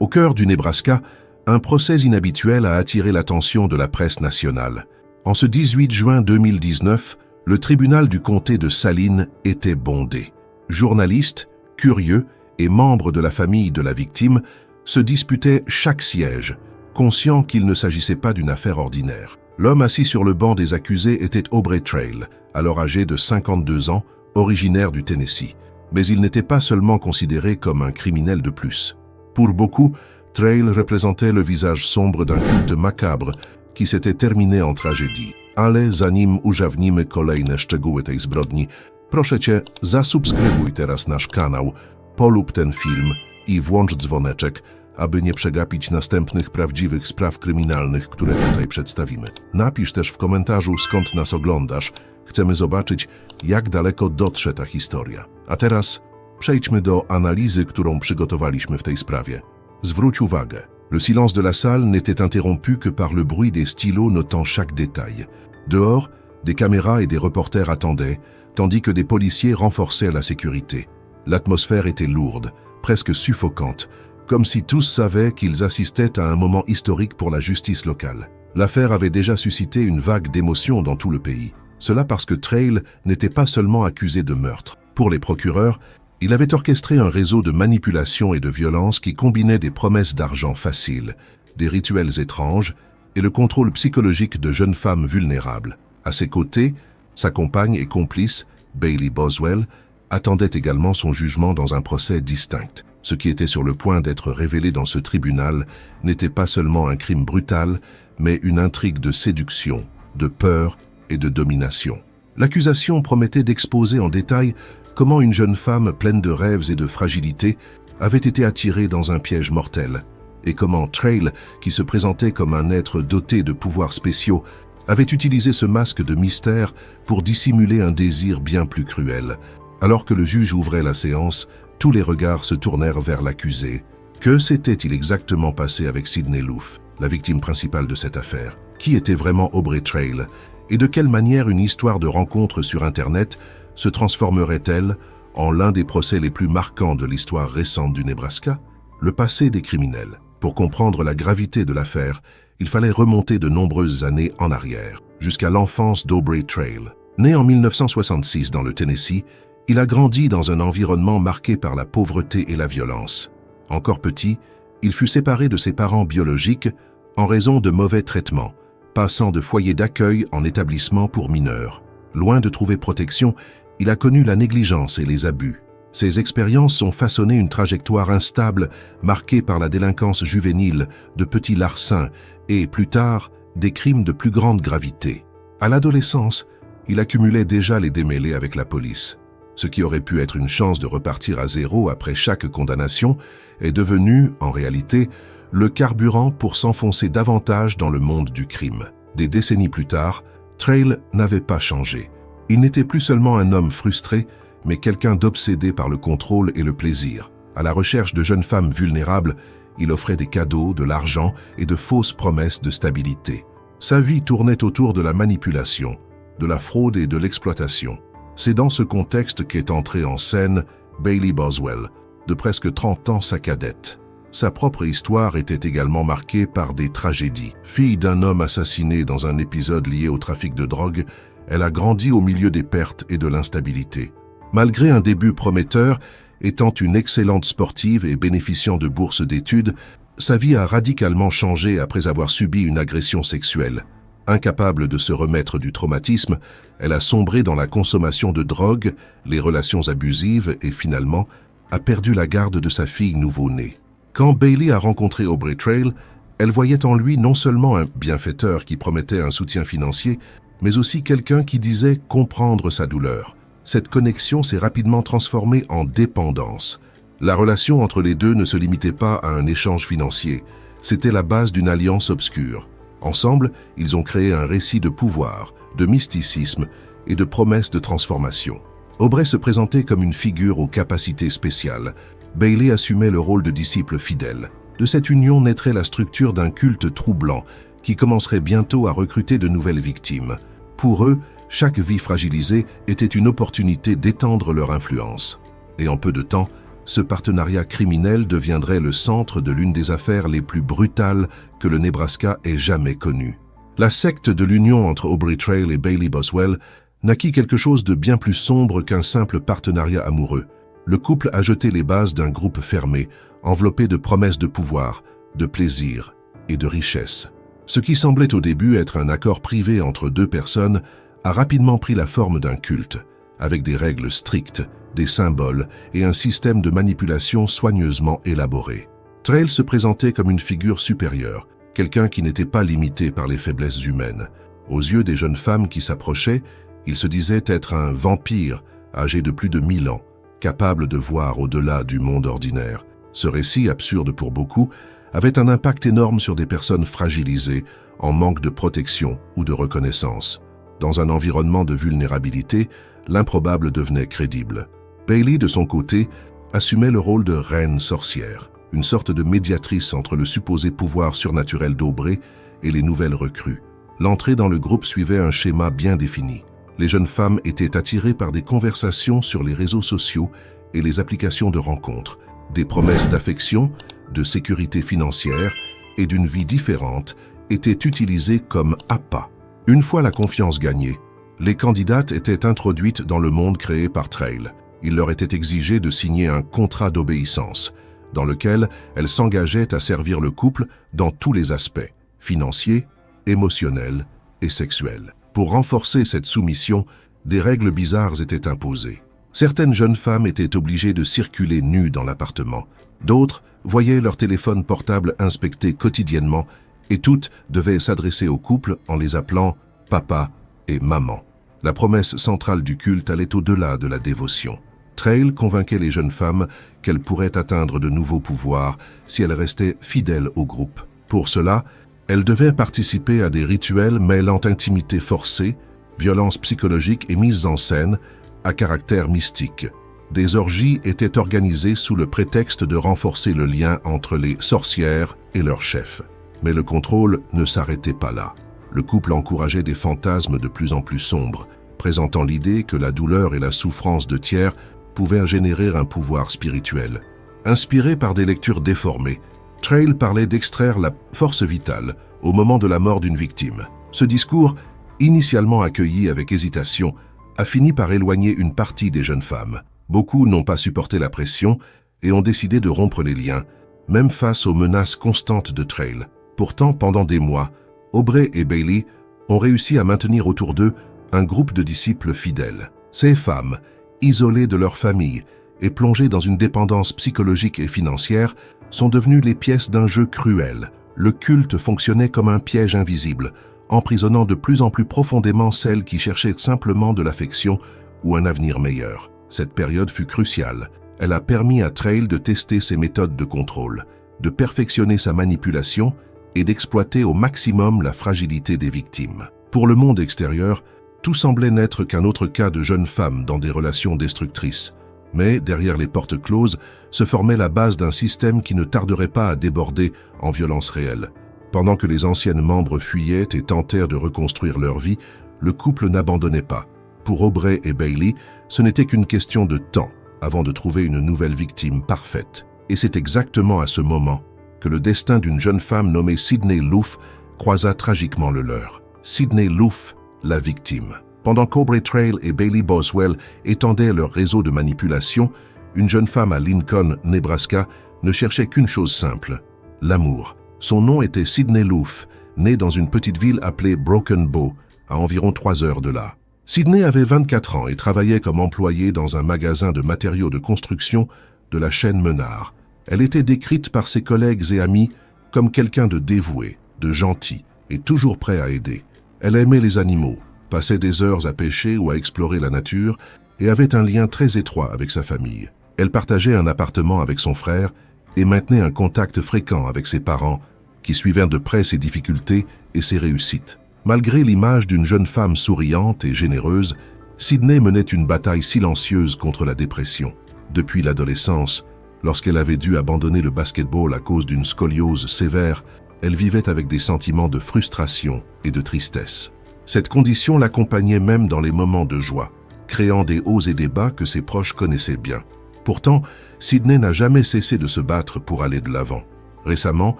Au cœur du Nebraska, un procès inhabituel a attiré l'attention de la presse nationale. En ce 18 juin 2019, le tribunal du comté de Saline était bondé. Journalistes, curieux et membres de la famille de la victime se disputaient chaque siège, conscients qu'il ne s'agissait pas d'une affaire ordinaire. L'homme assis sur le banc des accusés était Aubrey Trail, alors âgé de 52 ans, originaire du Tennessee. Mais il n'était pas seulement considéré comme un criminel de plus. Pour beaucoup, Trail représentait le visage sombre d'un culte macabre qui s'était terminé en tragédie. Ale zanim ujawnimy kolejne szczegóły tej zbrodni, proszę Cię, zasubskrybuj teraz nasz kanał, polub ten film i włącz dzwoneczek, aby nie przegapić następnych prawdziwych spraw kryminalnych, które tutaj przedstawimy. Napisz też w komentarzu, skąd nas oglądasz. Chcemy zobaczyć, jak daleko dotrze ta historia. A teraz przejdźmy do analizy, którą przygotowaliśmy w tej sprawie. Zwróć uwagę. Le silence de la salle n'était interrompu que par le bruit des stylos notant chaque détail. Dehors, des caméras et des reporters attendaient, tandis que des policiers renforçaient la sécurité. L'atmosphère était lourde, presque suffocante, comme si tous savaient qu'ils assistaient à un moment historique pour la justice locale. L'affaire avait déjà suscité une vague d'émotion dans tout le pays. Cela parce que Trail n'était pas seulement accusé de meurtre. Pour les procureurs, il avait orchestré un réseau de manipulation et de violence qui combinait des promesses d'argent faciles, des rituels étranges et le contrôle psychologique de jeunes femmes vulnérables. À ses côtés, sa compagne et complice, Bailey Boswell, attendait également son jugement dans un procès distinct. Ce qui était sur le point d'être révélé dans ce tribunal n'était pas seulement un crime brutal, mais une intrigue de séduction, de peur et de domination. L'accusation promettait d'exposer en détail comment une jeune femme pleine de rêves et de fragilité avait été attirée dans un piège mortel, et comment Trail, qui se présentait comme un être doté de pouvoirs spéciaux, avait utilisé ce masque de mystère pour dissimuler un désir bien plus cruel. Alors que le juge ouvrait la séance, tous les regards se tournèrent vers l'accusé. Que s'était-il exactement passé avec Sidney Loof, la victime principale de cette affaire? Qui était vraiment Aubrey Trail? Et de quelle manière une histoire de rencontre sur Internet se transformerait-elle en l'un des procès les plus marquants de l'histoire récente du Nebraska? Le passé des criminels. Pour comprendre la gravité de l'affaire, il fallait remonter de nombreuses années en arrière, jusqu'à l'enfance d'Aubrey Trail. Né en 1966 dans le Tennessee, il a grandi dans un environnement marqué par la pauvreté et la violence. Encore petit, il fut séparé de ses parents biologiques en raison de mauvais traitements, passant de foyer d'accueil en établissement pour mineurs. Loin de trouver protection, il a connu la négligence et les abus. Ces expériences ont façonné une trajectoire instable marquée par la délinquance juvénile, de petits larcins et, plus tard, des crimes de plus grande gravité. À l'adolescence, il accumulait déjà les démêlés avec la police. Ce qui aurait pu être une chance de repartir à zéro après chaque condamnation est devenu, en réalité, le carburant pour s'enfoncer davantage dans le monde du crime. Des décennies plus tard, Trail n'avait pas changé. Il n'était plus seulement un homme frustré, mais quelqu'un d'obsédé par le contrôle et le plaisir. À la recherche de jeunes femmes vulnérables, il offrait des cadeaux, de l'argent et de fausses promesses de stabilité. Sa vie tournait autour de la manipulation, de la fraude et de l'exploitation. C'est dans ce contexte qu'est entrée en scène Bailey Boswell, de presque 30 ans sa cadette. Sa propre histoire était également marquée par des tragédies. Fille d'un homme assassiné dans un épisode lié au trafic de drogue, elle a grandi au milieu des pertes et de l'instabilité. Malgré un début prometteur, étant une excellente sportive et bénéficiant de bourses d'études, sa vie a radicalement changé après avoir subi une agression sexuelle. Incapable de se remettre du traumatisme, elle a sombré dans la consommation de drogue, les relations abusives et finalement a perdu la garde de sa fille nouveau-née. Quand Bailey a rencontré Aubrey Trail, elle voyait en lui non seulement un bienfaiteur qui promettait un soutien financier, mais aussi quelqu'un qui disait comprendre sa douleur. Cette connexion s'est rapidement transformée en dépendance. La relation entre les deux ne se limitait pas à un échange financier, c'était la base d'une alliance obscure. Ensemble, ils ont créé un récit de pouvoir, de mysticisme et de promesses de transformation. Aubrey se présentait comme une figure aux capacités spéciales. Bailey assumait le rôle de disciple fidèle. De cette union naîtrait la structure d'un culte troublant qui commencerait bientôt à recruter de nouvelles victimes. Pour eux, chaque vie fragilisée était une opportunité d'étendre leur influence. Et en peu de temps, ce partenariat criminel deviendrait le centre de l'une des affaires les plus brutales que le Nebraska ait jamais connues. La secte de l'union entre Aubrey Trail et Bailey Boswell naquit quelque chose de bien plus sombre qu'un simple partenariat amoureux. Le couple a jeté les bases d'un groupe fermé, enveloppé de promesses de pouvoir, de plaisir et de richesse. Ce qui semblait au début être un accord privé entre deux personnes a rapidement pris la forme d'un culte, avec des règles strictes, des symboles et un système de manipulation soigneusement élaboré. Trail se présentait comme une figure supérieure, quelqu'un qui n'était pas limité par les faiblesses humaines. Aux yeux des jeunes femmes qui s'approchaient, il se disait être un vampire âgé de plus de 1000 ans, capable de voir au-delà du monde ordinaire. Ce récit, absurde pour beaucoup, avait un impact énorme sur des personnes fragilisées, en manque de protection ou de reconnaissance. Dans un environnement de vulnérabilité, l'improbable devenait crédible. Bailey, de son côté, assumait le rôle de reine sorcière, une sorte de médiatrice entre le supposé pouvoir surnaturel d'Aubrey et les nouvelles recrues. L'entrée dans le groupe suivait un schéma bien défini. Les jeunes femmes étaient attirées par des conversations sur les réseaux sociaux et les applications de rencontres, des promesses d'affection, de sécurité financière et d'une vie différente étaient utilisées comme appât. Une fois la confiance gagnée, les candidates étaient introduites dans le monde créé par Trail. Il leur était exigé de signer un contrat d'obéissance, dans lequel elles s'engageaient à servir le couple dans tous les aspects, financiers, émotionnels et sexuels. Pour renforcer cette soumission, des règles bizarres étaient imposées. Certaines jeunes femmes étaient obligées de circuler nues dans l'appartement. D'autres voyaient leur téléphone portable inspecté quotidiennement et toutes devaient s'adresser au couple en les appelant « papa » et « maman ». La promesse centrale du culte allait au-delà de la dévotion. Trail convainquait les jeunes femmes qu'elles pourraient atteindre de nouveaux pouvoirs si elles restaient fidèles au groupe. Pour cela, elles devaient participer à des rituels mêlant intimité forcée, violence psychologique et mise en scène à caractère mystique. Des orgies étaient organisées sous le prétexte de renforcer le lien entre les sorcières et leurs chefs. Mais le contrôle ne s'arrêtait pas là. Le couple encourageait des fantasmes de plus en plus sombres, présentant l'idée que la douleur et la souffrance de tiers pouvaient générer un pouvoir spirituel. Inspiré par des lectures déformées, Trail parlait d'extraire la force vitale au moment de la mort d'une victime. Ce discours, initialement accueilli avec hésitation, a fini par éloigner une partie des jeunes femmes. Beaucoup n'ont pas supporté la pression et ont décidé de rompre les liens, même face aux menaces constantes de Trail. Pourtant, pendant des mois, Aubrey et Bailey ont réussi à maintenir autour d'eux un groupe de disciples fidèles. Ces femmes, isolées de leur famille et plongées dans une dépendance psychologique et financière, sont devenues les pièces d'un jeu cruel. Le culte fonctionnait comme un piège invisible, emprisonnant de plus en plus profondément celles qui cherchaient simplement de l'affection ou un avenir meilleur. Cette période fut cruciale. Elle a permis à Trail de tester ses méthodes de contrôle, de perfectionner sa manipulation et d'exploiter au maximum la fragilité des victimes. Pour le monde extérieur, tout semblait n'être qu'un autre cas de jeunes femmes dans des relations destructrices. Mais derrière les portes closes se formait la base d'un système qui ne tarderait pas à déborder en violence réelle. Pendant que les anciennes membres fuyaient et tentèrent de reconstruire leur vie, le couple n'abandonnait pas. Pour Aubrey et Bailey, ce n'était qu'une question de temps avant de trouver une nouvelle victime parfaite. Et c'est exactement à ce moment que le destin d'une jeune femme nommée Sydney Loof croisa tragiquement le leur. Sydney Loof, la victime. Pendant qu'Aubrey Trail et Bailey Boswell étendaient leur réseau de manipulation, une jeune femme à Lincoln, Nebraska, ne cherchait qu'une chose simple, l'amour. Son nom était Sydney Loof, née dans une petite ville appelée Broken Bow, à environ 3 heures de là. Sydney avait 24 ans et travaillait comme employée dans un magasin de matériaux de construction de la chaîne Menard. Elle était décrite par ses collègues et amis comme quelqu'un de dévoué, de gentil et toujours prêt à aider. Elle aimait les animaux, passait des heures à pêcher ou à explorer la nature et avait un lien très étroit avec sa famille. Elle partageait un appartement avec son frère et maintenait un contact fréquent avec ses parents qui suivaient de près ses difficultés et ses réussites. Malgré l'image d'une jeune femme souriante et généreuse, Sydney menait une bataille silencieuse contre la dépression. Depuis l'adolescence, lorsqu'elle avait dû abandonner le basketball à cause d'une scoliose sévère, elle vivait avec des sentiments de frustration et de tristesse. Cette condition l'accompagnait même dans les moments de joie, créant des hauts et des bas que ses proches connaissaient bien. Pourtant, Sydney n'a jamais cessé de se battre pour aller de l'avant. Récemment,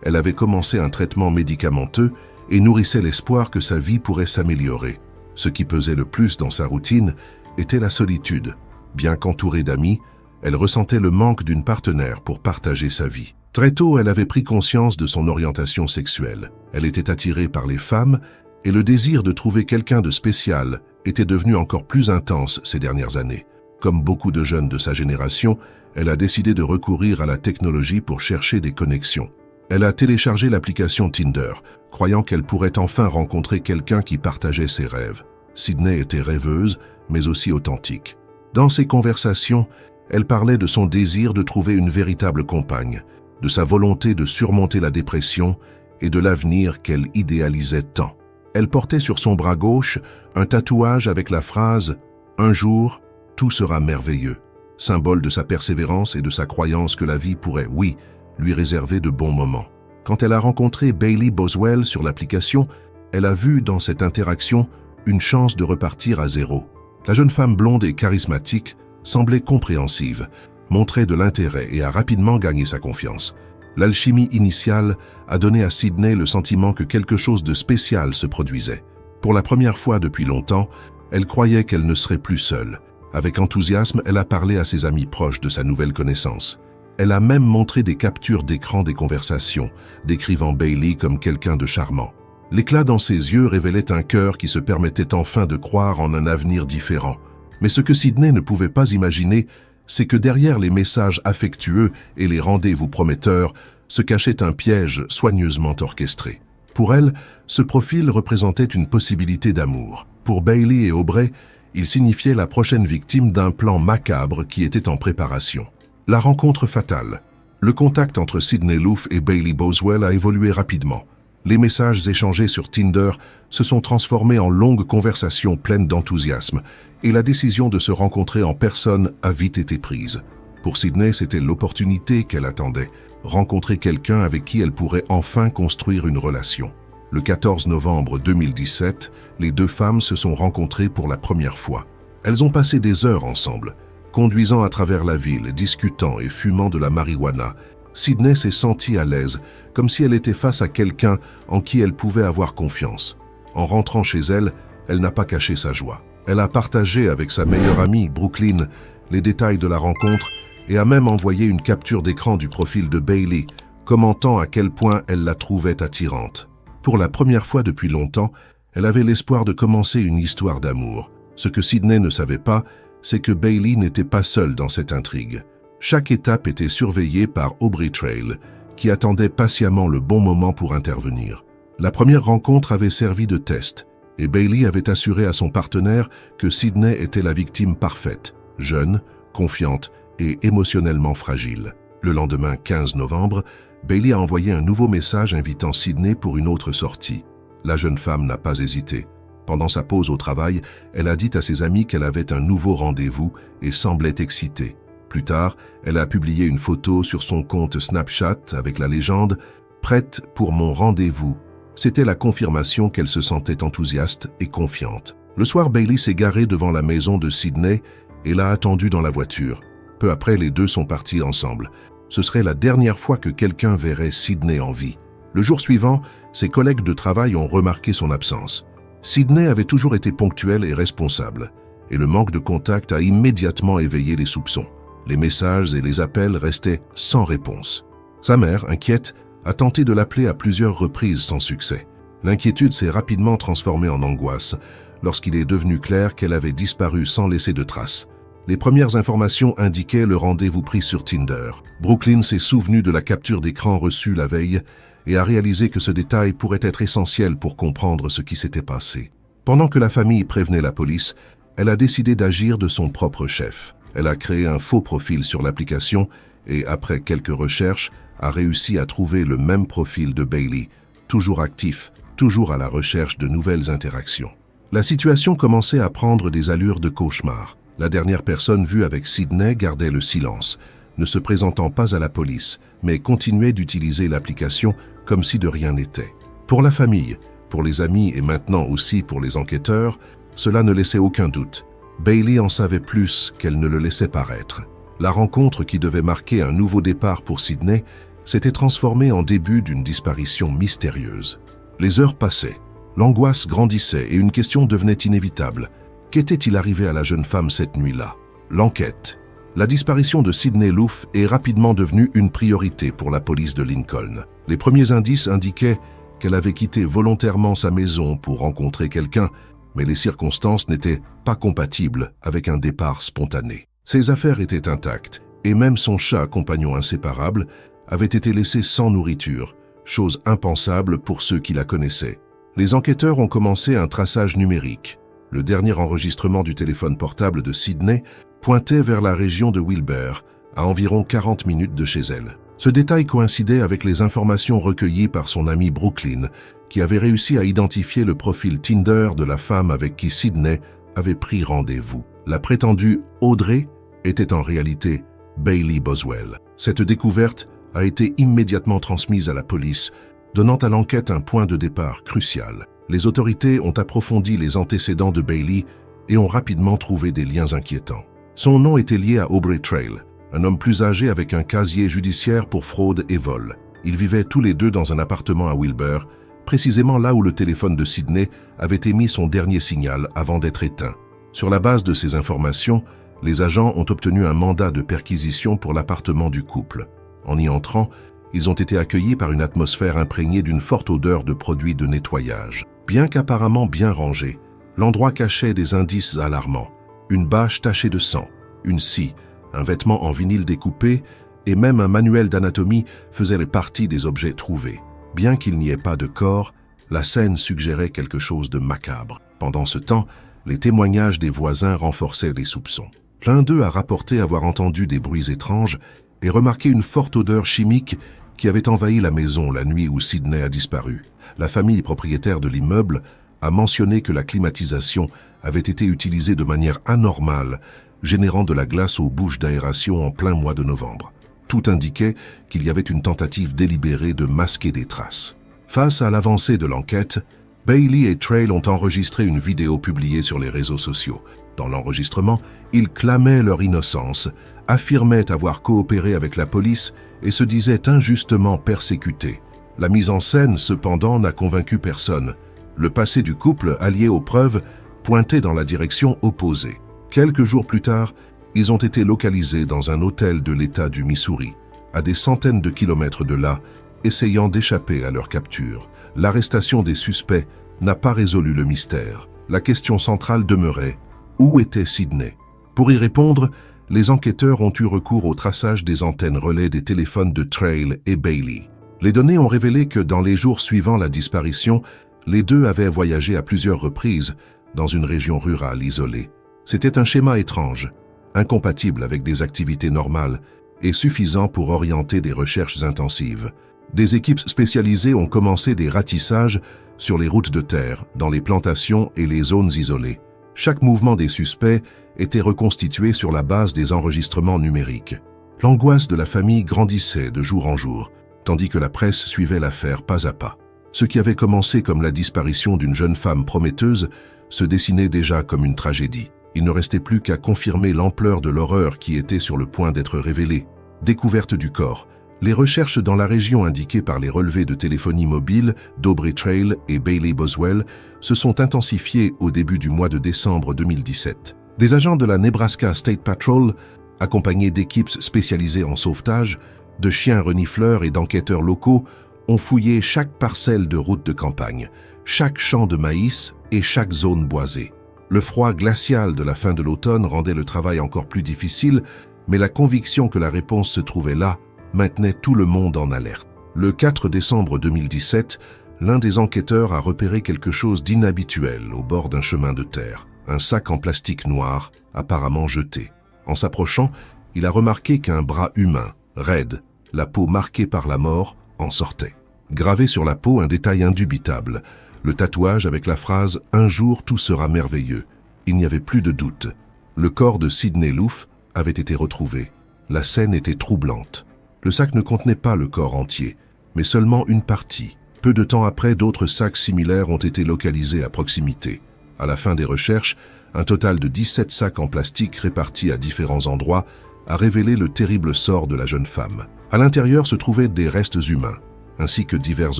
elle avait commencé un traitement médicamenteux et nourrissait l'espoir que sa vie pourrait s'améliorer. Ce qui pesait le plus dans sa routine était la solitude. Bien qu'entourée d'amis, elle ressentait le manque d'une partenaire pour partager sa vie. Très tôt, elle avait pris conscience de son orientation sexuelle. Elle était attirée par les femmes et le désir de trouver quelqu'un de spécial était devenu encore plus intense ces dernières années. Comme beaucoup de jeunes de sa génération, elle a décidé de recourir à la technologie pour chercher des connexions. Elle a téléchargé l'application Tinder, croyant qu'elle pourrait enfin rencontrer quelqu'un qui partageait ses rêves. Sydney était rêveuse, mais aussi authentique. Dans ses conversations, elle parlait de son désir de trouver une véritable compagne, de sa volonté de surmonter la dépression et de l'avenir qu'elle idéalisait tant. Elle portait sur son bras gauche un tatouage avec la phrase « Un jour, tout sera merveilleux », symbole de sa persévérance et de sa croyance que la vie pourrait, oui, lui réserver de bons moments. Quand elle a rencontré Bailey Boswell sur l'application, elle a vu dans cette interaction une chance de repartir à zéro. La jeune femme blonde et charismatique semblait compréhensive, montrait de l'intérêt et a rapidement gagné sa confiance. L'alchimie initiale a donné à Sydney le sentiment que quelque chose de spécial se produisait. Pour la première fois depuis longtemps, elle croyait qu'elle ne serait plus seule. Avec enthousiasme, elle a parlé à ses amis proches de sa nouvelle connaissance. Elle a même montré des captures d'écran des conversations, décrivant Bailey comme quelqu'un de charmant. L'éclat dans ses yeux révélait un cœur qui se permettait enfin de croire en un avenir différent. Mais ce que Sydney ne pouvait pas imaginer, c'est que derrière les messages affectueux et les rendez-vous prometteurs se cachait un piège soigneusement orchestré. Pour elle, ce profil représentait une possibilité d'amour. Pour Bailey et Aubrey, il signifiait la prochaine victime d'un plan macabre qui était en préparation. La rencontre fatale. Le contact entre Sydney Loof et Bailey Boswell a évolué rapidement. Les messages échangés sur Tinder se sont transformés en longues conversations pleines d'enthousiasme et la décision de se rencontrer en personne a vite été prise. Pour Sydney, c'était l'opportunité qu'elle attendait, rencontrer quelqu'un avec qui elle pourrait enfin construire une relation. Le 14 novembre 2017, les deux femmes se sont rencontrées pour la première fois. Elles ont passé des heures ensemble, conduisant à travers la ville, discutant et fumant de la marijuana. Sydney s'est sentie à l'aise, comme si elle était face à quelqu'un en qui elle pouvait avoir confiance. En rentrant chez elle, elle n'a pas caché sa joie. Elle a partagé avec sa meilleure amie, Brooklyn, les détails de la rencontre et a même envoyé une capture d'écran du profil de Bailey, commentant à quel point elle la trouvait attirante. Pour la première fois depuis longtemps, elle avait l'espoir de commencer une histoire d'amour. Ce que Sydney ne savait pas, c'est que Bailey n'était pas seule dans cette intrigue. Chaque étape était surveillée par Aubrey Trail, qui attendait patiemment le bon moment pour intervenir. La première rencontre avait servi de test, et Bailey avait assuré à son partenaire que Sydney était la victime parfaite, jeune, confiante et émotionnellement fragile. Le lendemain 15 novembre, Bailey a envoyé un nouveau message invitant Sydney pour une autre sortie. La jeune femme n'a pas hésité. Pendant sa pause au travail, elle a dit à ses amis qu'elle avait un nouveau rendez-vous et semblait excitée. Plus tard, elle a publié une photo sur son compte Snapchat avec la légende « Prête pour mon rendez-vous ». C'était la confirmation qu'elle se sentait enthousiaste et confiante. Le soir, Bailey s'est garée devant la maison de Sydney et l'a attendue dans la voiture. Peu après, les deux sont partis ensemble. Ce serait la dernière fois que quelqu'un verrait Sydney en vie. Le jour suivant, ses collègues de travail ont remarqué son absence. Sydney avait toujours été ponctuelle et responsable, et le manque de contact a immédiatement éveillé les soupçons. Les messages et les appels restaient sans réponse. Sa mère, inquiète, a tenté de l'appeler à plusieurs reprises sans succès. L'inquiétude s'est rapidement transformée en angoisse lorsqu'il est devenu clair qu'elle avait disparu sans laisser de traces. Les premières informations indiquaient le rendez-vous pris sur Tinder. Brooklyn s'est souvenue de la capture d'écran reçue la veille et a réalisé que ce détail pourrait être essentiel pour comprendre ce qui s'était passé. Pendant que la famille prévenait la police, elle a décidé d'agir de son propre chef. Elle a créé un faux profil sur l'application et, après quelques recherches, a réussi à trouver le même profil de Bailey, toujours actif, toujours à la recherche de nouvelles interactions. La situation commençait à prendre des allures de cauchemar. La dernière personne vue avec Sydney gardait le silence, ne se présentant pas à la police, mais continuait d'utiliser l'application comme si de rien n'était. Pour la famille, pour les amis et maintenant aussi pour les enquêteurs, cela ne laissait aucun doute. Bailey en savait plus qu'elle ne le laissait paraître. La rencontre qui devait marquer un nouveau départ pour Sydney s'était transformée en début d'une disparition mystérieuse. Les heures passaient, l'angoisse grandissait et une question devenait inévitable. Qu'était-il arrivé à la jeune femme cette nuit-là? L'enquête. La disparition de Sydney Loof est rapidement devenue une priorité pour la police de Lincoln. Les premiers indices indiquaient qu'elle avait quitté volontairement sa maison pour rencontrer quelqu'un, mais les circonstances n'étaient pas compatibles avec un départ spontané. Ses affaires étaient intactes, et même son chat, compagnon inséparable, avait été laissé sans nourriture, chose impensable pour ceux qui la connaissaient. Les enquêteurs ont commencé un traçage numérique. Le dernier enregistrement du téléphone portable de Sydney pointait vers la région de Wilber, à environ 40 minutes de chez elle. Ce détail coïncidait avec les informations recueillies par son amie Brooklyn, qui avait réussi à identifier le profil Tinder de la femme avec qui Sydney avait pris rendez-vous. La prétendue Audrey était en réalité Bailey Boswell. Cette découverte a été immédiatement transmise à la police, donnant à l'enquête un point de départ crucial. Les autorités ont approfondi les antécédents de Bailey et ont rapidement trouvé des liens inquiétants. Son nom était lié à Aubrey Trail, un homme plus âgé avec un casier judiciaire pour fraude et vol. Ils vivaient tous les deux dans un appartement à Wilber, précisément là où le téléphone de Sydney avait émis son dernier signal avant d'être éteint. Sur la base de ces informations, les agents ont obtenu un mandat de perquisition pour l'appartement du couple. En y entrant, ils ont été accueillis par une atmosphère imprégnée d'une forte odeur de produits de nettoyage. Bien qu'apparemment bien rangé, l'endroit cachait des indices alarmants. Une bâche tachée de sang, une scie, un vêtement en vinyle découpé et même un manuel d'anatomie faisaient partie des objets trouvés. Bien qu'il n'y ait pas de corps, la scène suggérait quelque chose de macabre. Pendant ce temps, les témoignages des voisins renforçaient les soupçons. L'un d'eux a rapporté avoir entendu des bruits étranges et remarqué une forte odeur chimique qui avait envahi la maison la nuit où Sydney a disparu. La famille propriétaire de l'immeuble a mentionné que la climatisation avait été utilisée de manière anormale, générant de la glace aux bouches d'aération en plein mois de novembre. Tout indiquait qu'il y avait une tentative délibérée de masquer des traces. Face à l'avancée de l'enquête, Bailey et Trail ont enregistré une vidéo publiée sur les réseaux sociaux. Dans l'enregistrement, ils clamaient leur innocence, affirmaient avoir coopéré avec la police et se disaient injustement persécutés. La mise en scène, cependant, n'a convaincu personne. Le passé du couple, allié aux preuves, pointait dans la direction opposée. Quelques jours plus tard, ils ont été localisés dans un hôtel de l'État du Missouri, à des centaines de kilomètres de là, essayant d'échapper à leur capture. L'arrestation des suspects n'a pas résolu le mystère. La question centrale demeurait: où était Sydney? Pour y répondre, les enquêteurs ont eu recours au traçage des antennes relais des téléphones de Trail et Bailey. Les données ont révélé que dans les jours suivant la disparition, les deux avaient voyagé à plusieurs reprises dans une région rurale isolée. C'était un schéma étrange, incompatible avec des activités normales et suffisant pour orienter des recherches intensives. Des équipes spécialisées ont commencé des ratissages sur les routes de terre, dans les plantations et les zones isolées. Chaque mouvement des suspects était reconstitué sur la base des enregistrements numériques. L'angoisse de la famille grandissait de jour en jour, tandis que la presse suivait l'affaire pas à pas. Ce qui avait commencé comme la disparition d'une jeune femme prometteuse se dessinait déjà comme une tragédie. Il ne restait plus qu'à confirmer l'ampleur de l'horreur qui était sur le point d'être révélée. Découverte du corps. Les recherches dans la région indiquées par les relevés de téléphonie mobile d'Aubrey Trail et Bailey Boswell se sont intensifiées au début du mois de décembre 2017. Des agents de la Nebraska State Patrol, accompagnés d'équipes spécialisées en sauvetage, de chiens renifleurs et d'enquêteurs locaux, ont fouillé chaque parcelle de route de campagne, chaque champ de maïs et chaque zone boisée. Le froid glacial de la fin de l'automne rendait le travail encore plus difficile, mais la conviction que la réponse se trouvait là maintenait tout le monde en alerte. Le 4 décembre 2017, l'un des enquêteurs a repéré quelque chose d'inhabituel au bord d'un chemin de terre, un sac en plastique noir, apparemment jeté. En s'approchant, il a remarqué qu'un bras humain, raide, la peau marquée par la mort, en sortait. Gravé sur la peau, un détail indubitable, le tatouage avec la phrase « Un jour tout sera merveilleux ». Il n'y avait plus de doute. Le corps de Sydney Loof avait été retrouvé. La scène était troublante. Le sac ne contenait pas le corps entier, mais seulement une partie. Peu de temps après, d'autres sacs similaires ont été localisés à proximité. À la fin des recherches, un total de 17 sacs en plastique répartis à différents endroits a révélé le terrible sort de la jeune femme. À l'intérieur se trouvaient des restes humains, ainsi que divers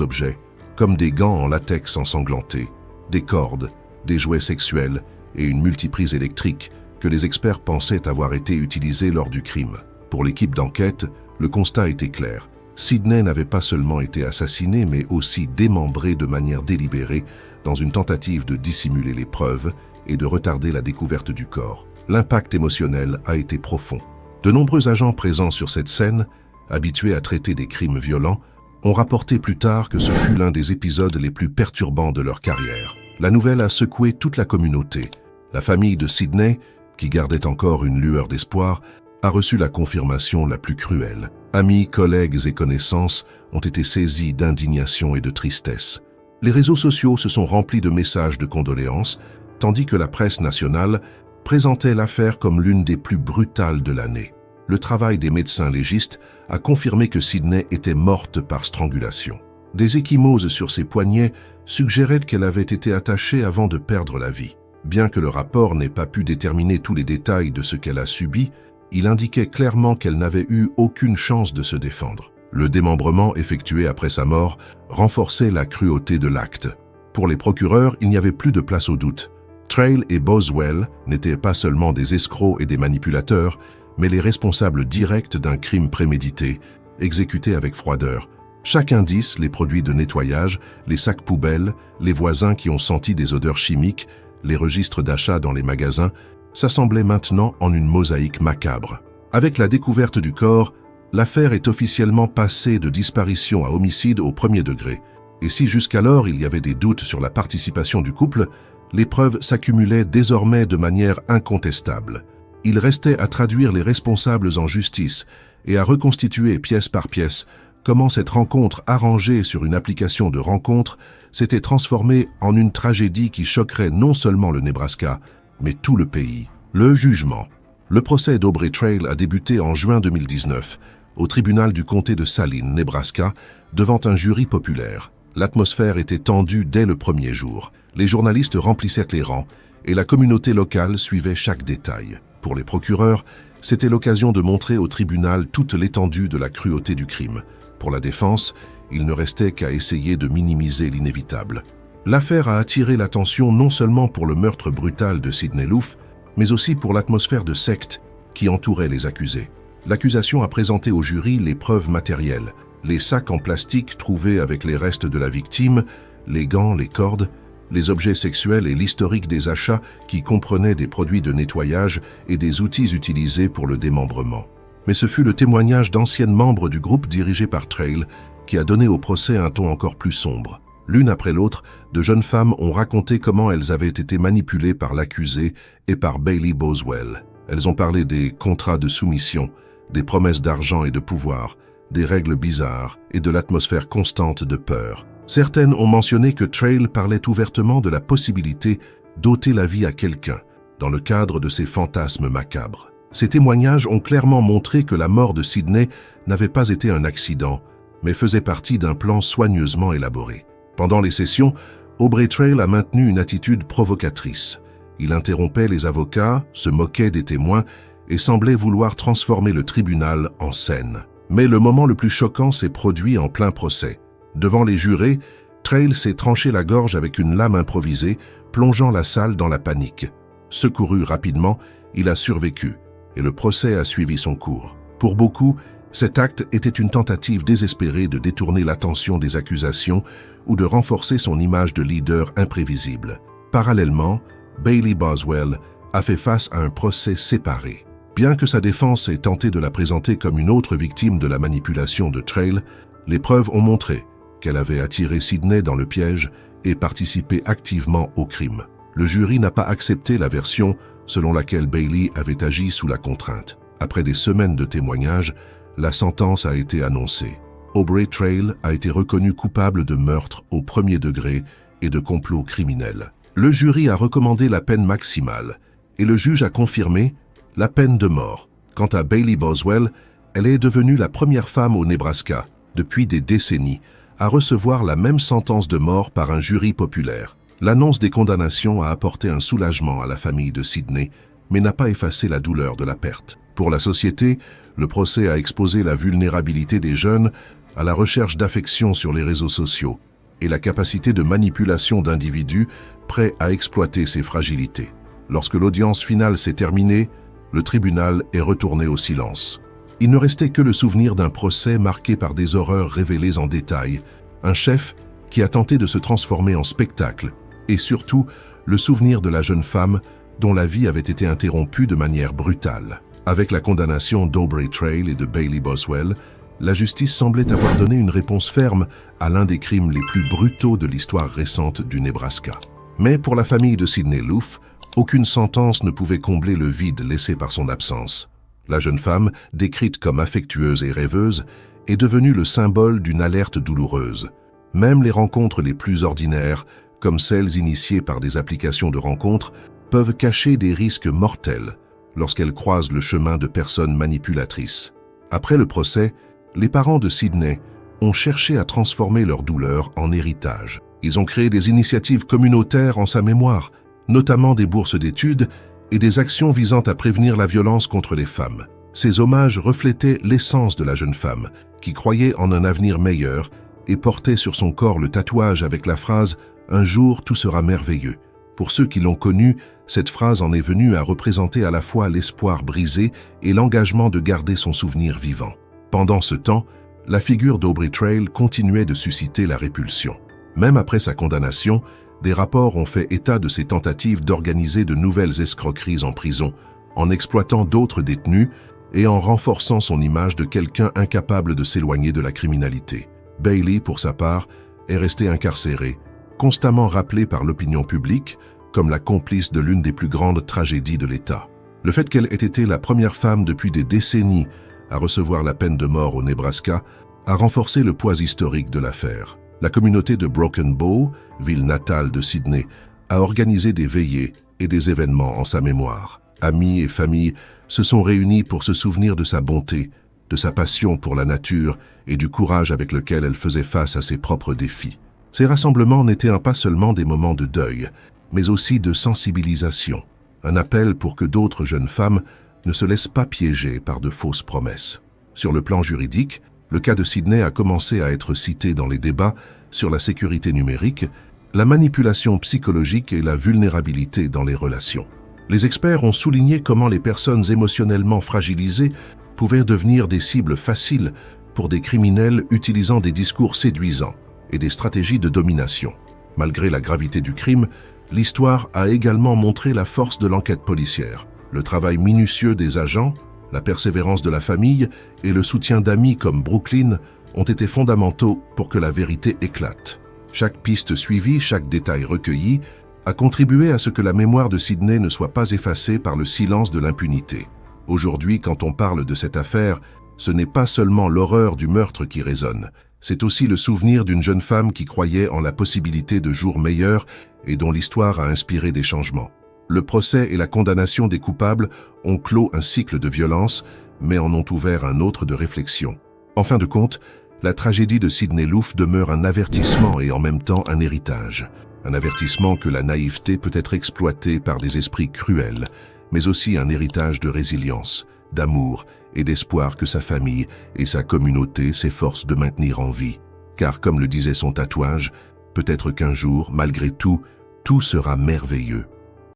objets, comme des gants en latex ensanglantés, des cordes, des jouets sexuels et une multiprise électrique que les experts pensaient avoir été utilisés lors du crime. Pour l'équipe d'enquête, le constat était clair. Sidney n'avait pas seulement été assassiné, mais aussi démembré de manière délibérée dans une tentative de dissimuler les preuves et de retarder la découverte du corps. L'impact émotionnel a été profond. De nombreux agents présents sur cette scène, habitués à traiter des crimes violents, ont rapporté plus tard que ce fut l'un des épisodes les plus perturbants de leur carrière. La nouvelle a secoué toute la communauté. La famille de Sidney, qui gardait encore une lueur d'espoir, a reçu la confirmation la plus cruelle. Amis, collègues et connaissances ont été saisis d'indignation et de tristesse. Les réseaux sociaux se sont remplis de messages de condoléances, tandis que la presse nationale présentait l'affaire comme l'une des plus brutales de l'année. Le travail des médecins légistes a confirmé que Sidney était morte par strangulation. Des ecchymoses sur ses poignets suggéraient qu'elle avait été attachée avant de perdre la vie. Bien que le rapport n'ait pas pu déterminer tous les détails de ce qu'elle a subi, il indiquait clairement qu'elle n'avait eu aucune chance de se défendre. Le démembrement effectué après sa mort renforçait la cruauté de l'acte. Pour les procureurs, il n'y avait plus de place au doute. Trail et Boswell n'étaient pas seulement des escrocs et des manipulateurs, mais les responsables directs d'un crime prémédité, exécuté avec froideur. Chaque indice, les produits de nettoyage, les sacs poubelles, les voisins qui ont senti des odeurs chimiques, les registres d'achat dans les magasins, s'assemblaient maintenant en une mosaïque macabre. Avec la découverte du corps, l'affaire est officiellement passée de disparition à homicide au premier degré. Et si jusqu'alors il y avait des doutes sur la participation du couple, les preuves s'accumulaient désormais de manière incontestable. Il restait à traduire les responsables en justice et à reconstituer pièce par pièce comment cette rencontre arrangée sur une application de rencontre s'était transformée en une tragédie qui choquerait non seulement le Nebraska, mais tout le pays. Le jugement. Le procès d'Aubrey Trail a débuté en juin 2019, au tribunal du comté de Saline, Nebraska, devant un jury populaire. L'atmosphère était tendue dès le premier jour. Les journalistes remplissaient les rangs et la communauté locale suivait chaque détail. Pour les procureurs, c'était l'occasion de montrer au tribunal toute l'étendue de la cruauté du crime. Pour la défense, il ne restait qu'à essayer de minimiser l'inévitable. L'affaire a attiré l'attention non seulement pour le meurtre brutal de Sidney Loof, mais aussi pour l'atmosphère de secte qui entourait les accusés. L'accusation a présenté au jury les preuves matérielles, les sacs en plastique trouvés avec les restes de la victime, les gants, les cordes, les objets sexuels et l'historique des achats qui comprenaient des produits de nettoyage et des outils utilisés pour le démembrement. Mais ce fut le témoignage d'anciennes membres du groupe dirigé par Trail qui a donné au procès un ton encore plus sombre. L'une après l'autre, de jeunes femmes ont raconté comment elles avaient été manipulées par l'accusé et par Bailey Boswell. Elles ont parlé des contrats de soumission, des promesses d'argent et de pouvoir, des règles bizarres et de l'atmosphère constante de peur. Certaines ont mentionné que Trail parlait ouvertement de la possibilité d'ôter la vie à quelqu'un, dans le cadre de ses fantasmes macabres. Ces témoignages ont clairement montré que la mort de Sidney n'avait pas été un accident, mais faisait partie d'un plan soigneusement élaboré. Pendant les sessions, Aubrey Trail a maintenu une attitude provocatrice. Il interrompait les avocats, se moquait des témoins et semblait vouloir transformer le tribunal en scène. Mais le moment le plus choquant s'est produit en plein procès. Devant les jurés, Trail s'est tranché la gorge avec une lame improvisée, plongeant la salle dans la panique. Secouru rapidement, il a survécu et le procès a suivi son cours. Pour beaucoup, cet acte était une tentative désespérée de détourner l'attention des accusations ou de renforcer son image de leader imprévisible. Parallèlement, Bailey Boswell a fait face à un procès séparé. Bien que sa défense ait tenté de la présenter comme une autre victime de la manipulation de Trail, les preuves ont montré qu'elle avait attiré Sidney dans le piège et participé activement au crime. Le jury n'a pas accepté la version selon laquelle Bailey avait agi sous la contrainte. Après des semaines de témoignages, la sentence a été annoncée. Aubrey Trail a été reconnu coupable de meurtre au premier degré et de complot criminel. Le jury a recommandé la peine maximale et le juge a confirmé la peine de mort. Quant à Bailey Boswell, elle est devenue la première femme au Nebraska, depuis des décennies, à recevoir la même sentence de mort par un jury populaire. L'annonce des condamnations a apporté un soulagement à la famille de Sidney, mais n'a pas effacé la douleur de la perte. Pour la société, le procès a exposé la vulnérabilité des jeunes à la recherche d'affection sur les réseaux sociaux et la capacité de manipulation d'individus prêts à exploiter ces fragilités. Lorsque l'audience finale s'est terminée, le tribunal est retourné au silence. Il ne restait que le souvenir d'un procès marqué par des horreurs révélées en détail, un chef qui a tenté de se transformer en spectacle, et surtout le souvenir de la jeune femme dont la vie avait été interrompue de manière brutale. Avec la condamnation d'Aubrey Trail et de Bailey Boswell, la justice semblait avoir donné une réponse ferme à l'un des crimes les plus brutaux de l'histoire récente du Nebraska. Mais pour la famille de Sidney Loof, aucune sentence ne pouvait combler le vide laissé par son absence. La jeune femme, décrite comme affectueuse et rêveuse, est devenue le symbole d'une alerte douloureuse. Même les rencontres les plus ordinaires, comme celles initiées par des applications de rencontres, peuvent cacher des risques mortels lorsqu'elles croisent le chemin de personnes manipulatrices. Après le procès, les parents de Sidney ont cherché à transformer leur douleur en héritage. Ils ont créé des initiatives communautaires en sa mémoire, notamment des bourses d'études et des actions visant à prévenir la violence contre les femmes. Ces hommages reflétaient l'essence de la jeune femme, qui croyait en un avenir meilleur et portait sur son corps le tatouage avec la phrase « Un jour, tout sera merveilleux ». Pour ceux qui l'ont connue, cette phrase en est venue à représenter à la fois l'espoir brisé et l'engagement de garder son souvenir vivant. Pendant ce temps, la figure d'Aubrey Trail continuait de susciter la répulsion. Même après sa condamnation, des rapports ont fait état de ses tentatives d'organiser de nouvelles escroqueries en prison, en exploitant d'autres détenus et en renforçant son image de quelqu'un incapable de s'éloigner de la criminalité. Bailey, pour sa part, est restée incarcérée, constamment rappelée par l'opinion publique comme la complice de l'une des plus grandes tragédies de l'État. Le fait qu'elle ait été la première femme depuis des décennies à recevoir la peine de mort au Nebraska a renforcé le poids historique de l'affaire. La communauté de Broken Bow, ville natale de Sidney, a organisé des veillées et des événements en sa mémoire. Amis et familles se sont réunis pour se souvenir de sa bonté, de sa passion pour la nature et du courage avec lequel elle faisait face à ses propres défis. Ces rassemblements n'étaient pas seulement des moments de deuil, mais aussi de sensibilisation, un appel pour que d'autres jeunes femmes ne se laissent pas piéger par de fausses promesses. Sur le plan juridique, le cas de Sidney a commencé à être cité dans les débats sur la sécurité numérique, la manipulation psychologique et la vulnérabilité dans les relations. Les experts ont souligné comment les personnes émotionnellement fragilisées pouvaient devenir des cibles faciles pour des criminels utilisant des discours séduisants et des stratégies de domination. Malgré la gravité du crime, l'histoire a également montré la force de l'enquête policière. Le travail minutieux des agents, la persévérance de la famille et le soutien d'amis comme Brooklyn ont été fondamentaux pour que la vérité éclate. Chaque piste suivie, chaque détail recueilli a contribué à ce que la mémoire de Sidney ne soit pas effacée par le silence de l'impunité. Aujourd'hui, quand on parle de cette affaire, ce n'est pas seulement l'horreur du meurtre qui résonne, c'est aussi le souvenir d'une jeune femme qui croyait en la possibilité de jours meilleurs et dont l'histoire a inspiré des changements. Le procès et la condamnation des coupables ont clos un cycle de violence, mais en ont ouvert un autre de réflexion. En fin de compte, la tragédie de Sidney Loof demeure un avertissement et en même temps un héritage. Un avertissement que la naïveté peut être exploitée par des esprits cruels, mais aussi un héritage de résilience, d'amour et d'espoir que sa famille et sa communauté s'efforcent de maintenir en vie. Car comme le disait son tatouage, peut-être qu'un jour, malgré tout, tout sera merveilleux.